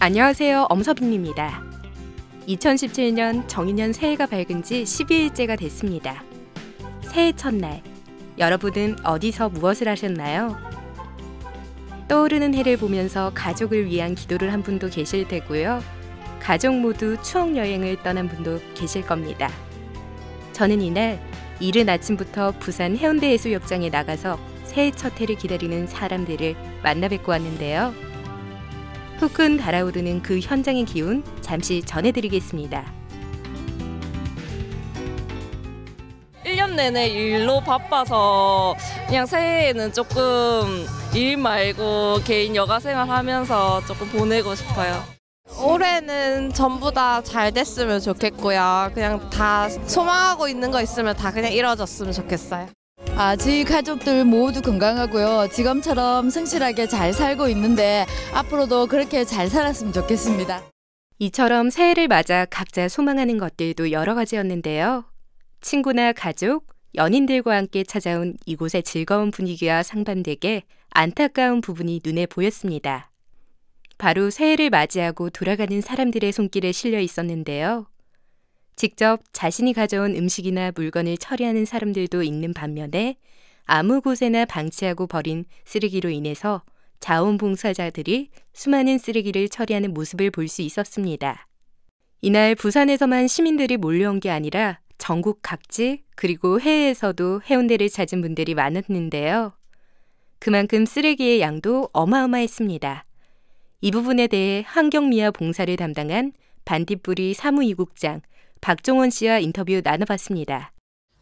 안녕하세요. 엄서빈입니다. 2017년 정인년 새해가 밝은 지 12일째가 됐습니다. 새해 첫날, 여러분은 어디서 무엇을 하셨나요? 떠오르는 해를 보면서 가족을 위한 기도를 한 분도 계실 테고요. 가족 모두 추억 여행을 떠난 분도 계실 겁니다. 저는 이날 이른 아침부터 부산 해운대 해수욕장에 나가서 새해 첫 해를 기다리는 사람들을 만나 뵙고 왔는데요. 후끈 달아오르는 그 현장의 기운 잠시 전해드리겠습니다. 1년 내내 일로 바빠서 그냥 새해에는 조금 일 말고 개인 여가 생활하면서 조금 보내고 싶어요. 올해는 전부 다 잘 됐으면 좋겠고요. 그냥 다 소망하고 있는 거 있으면 다 그냥 이루어졌으면 좋겠어요. 저희 가족들 모두 건강하고요. 지금처럼 성실하게 잘 살고 있는데 앞으로도 그렇게 잘 살았으면 좋겠습니다. 이처럼 새해를 맞아 각자 소망하는 것들도 여러 가지였는데요. 친구나 가족, 연인들과 함께 찾아온 이곳의 즐거운 분위기와 상반되게 안타까운 부분이 눈에 보였습니다. 바로 새해를 맞이하고 돌아가는 사람들의 손길에 실려 있었는데요. 직접 자신이 가져온 음식이나 물건을 처리하는 사람들도 있는 반면에 아무 곳에나 방치하고 버린 쓰레기로 인해서 자원봉사자들이 수많은 쓰레기를 처리하는 모습을 볼 수 있었습니다. 이날 부산에서만 시민들이 몰려온 게 아니라 전국 각지 그리고 해외에서도 해운대를 찾은 분들이 많았는데요. 그만큼 쓰레기의 양도 어마어마했습니다. 이 부분에 대해 환경미화 봉사를 담당한 반딧불이 사무이국장 박종원 씨와 인터뷰 나눠봤습니다.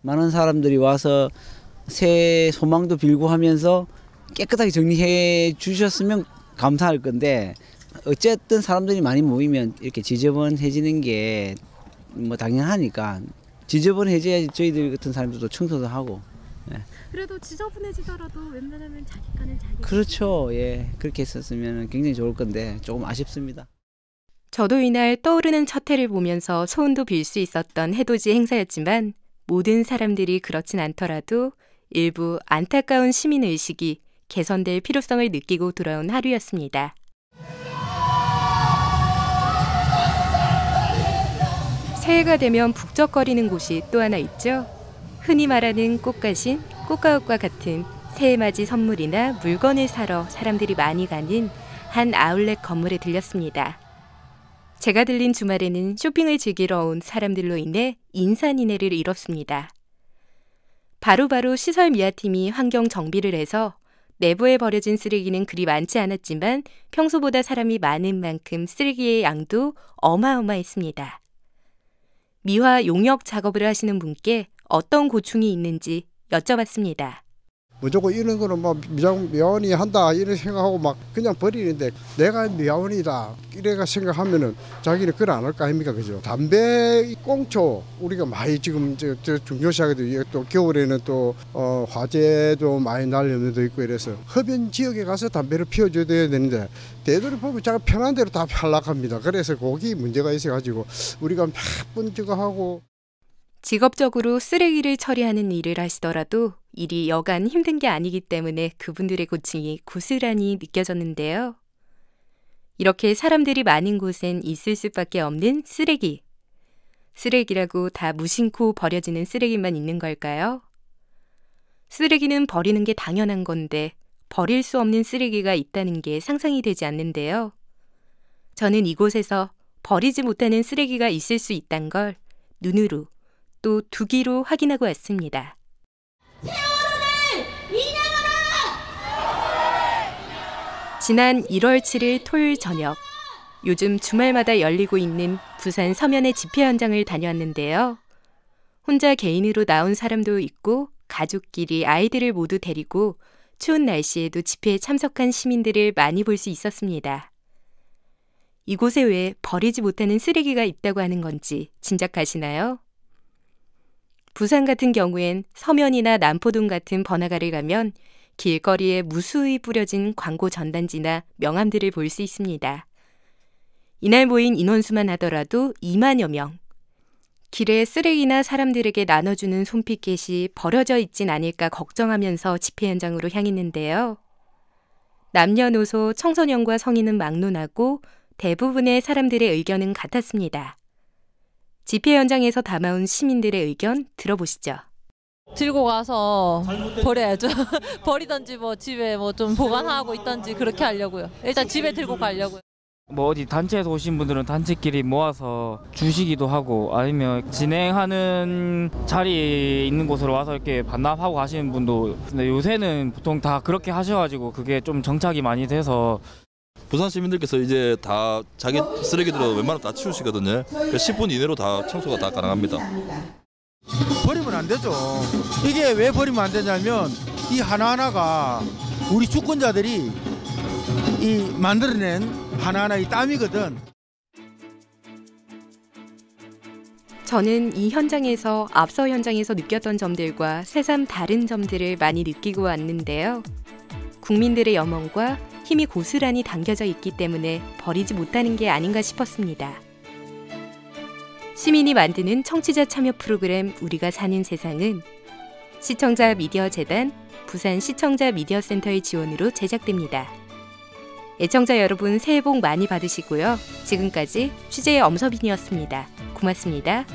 많은 사람들이 와서 새해 소망도 빌고 하면서 깨끗하게 정리해 주셨으면 감사할 건데 어쨌든 사람들이 많이 모이면 이렇게 지저분해지는 게 뭐 당연하니까 지저분해져야지 저희들 같은 사람들도 청소도 하고. 그래도 지저분해지더라도 웬만하면 자기 거는 자기. 그렇죠. 예, 그렇게 했었으면 굉장히 좋을 건데 조금 아쉽습니다. 저도 이날 떠오르는 첫 해를 보면서 소원도 빌 수 있었던 해돋이 행사였지만 모든 사람들이 그렇진 않더라도 일부 안타까운 시민의식이 개선될 필요성을 느끼고 돌아온 하루였습니다. 새해가 되면 북적거리는 곳이 또 하나 있죠. 흔히 말하는 꽃가신, 꽃가옥과 같은 새해맞이 선물이나 물건을 사러 사람들이 많이 가는 한 아울렛 건물에 들렸습니다. 제가 들린 주말에는 쇼핑을 즐기러 온 사람들로 인해 인산인해를 이뤘습니다. 바로바로 시설 미화팀이 환경 정비를 해서 내부에 버려진 쓰레기는 그리 많지 않았지만 평소보다 사람이 많은 만큼 쓰레기의 양도 어마어마했습니다. 미화 용역 작업을 하시는 분께 어떤 고충이 있는지 여쭤봤습니다. 무조건 이런 거는 뭐 미화원이 한다 이런 생각하고 막 그냥 버리는데 내가 미화원이다 이래가 생각하면은 자기는 그걸 안 할까 아닙니까, 그죠? 담배 꽁초 우리가 많이 지금 저 중요시하거든요. 또 겨울에는 또 화재도 많이 날 염려도 있고 이래서 흡연 지역에 가서 담배를 피워줘야 되는데 되도록이면 자가 편한 대로 다 팔락합니다. 그래서 거기 문제가 있어가지고 우리가 몇 번 저거 하고. 직업적으로 쓰레기를 처리하는 일을 하시더라도 일이 여간 힘든 게 아니기 때문에 그분들의 고충이 고스란히 느껴졌는데요. 이렇게 사람들이 많은 곳엔 있을 수밖에 없는 쓰레기. 쓰레기라고 다 무심코 버려지는 쓰레기만 있는 걸까요? 쓰레기는 버리는 게 당연한 건데 버릴 수 없는 쓰레기가 있다는 게 상상이 되지 않는데요. 저는 이곳에서 버리지 못하는 쓰레기가 있을 수 있다는 걸 눈으로 또 두기로 확인하고 왔습니다. 지난 1월 7일 토요일 저녁, 요즘 주말마다 열리고 있는 부산 서면의 집회 현장을 다녀왔는데요. 혼자 개인으로 나온 사람도 있고 가족끼리 아이들을 모두 데리고 추운 날씨에도 집회에 참석한 시민들을 많이 볼 수 있었습니다. 이곳에 왜 버리지 못하는 쓰레기가 있다고 하는 건지 짐작하시나요? 부산 같은 경우엔 서면이나 남포동 같은 번화가를 가면 길거리에 무수히 뿌려진 광고 전단지나 명함들을 볼 수 있습니다. 이날 모인 인원수만 하더라도 2만여 명. 길에 쓰레기나 사람들에게 나눠주는 손피켓이 버려져 있진 않을까 걱정하면서 집회 현장으로 향했는데요. 남녀노소, 청소년과 성인은 막론하고 대부분의 사람들의 의견은 같았습니다. 집회 현장에서 담아온 시민들의 의견 들어보시죠. 들고 가서 버려야죠. 버리던지 뭐 집에 뭐 좀 보관하고 있던지 그렇게 하려고요. 일단 집에 들고 가려고요. 뭐 어디 단체에서 오신 분들은 단체끼리 모아서 주시기도 하고 아니면 진행하는 자리에 있는 곳으로 와서 이렇게 반납하고 가시는 분도 근데 요새는 보통 다 그렇게 하셔가지고 그게 좀 정착이 많이 돼서 부산 시민들께서 이제 다 자기 쓰레기들을 웬만하면 다 치우시거든요. 10분 이내로 다 청소가 다 가능합니다. 버리면 안 되죠. 이게 왜 버리면 안 되냐면 이 하나하나가 우리 주권자들이 이 만들어낸 하나하나의 땀이거든. 저는 이 현장에서 앞서 현장에서 느꼈던 점들과 새삼 다른 점들을 많이 느끼고 왔는데요. 국민들의 염원과 힘이 고스란히 담겨져 있기 때문에 버리지 못하는 게 아닌가 싶었습니다. 시민이 만드는 청취자 참여 프로그램 우리가 사는 세상은 시청자 미디어 재단 부산 시청자 미디어 센터의 지원으로 제작됩니다. 애청자 여러분 새해 복 많이 받으시고요. 지금까지 취재의 엄서빈이었습니다. 고맙습니다.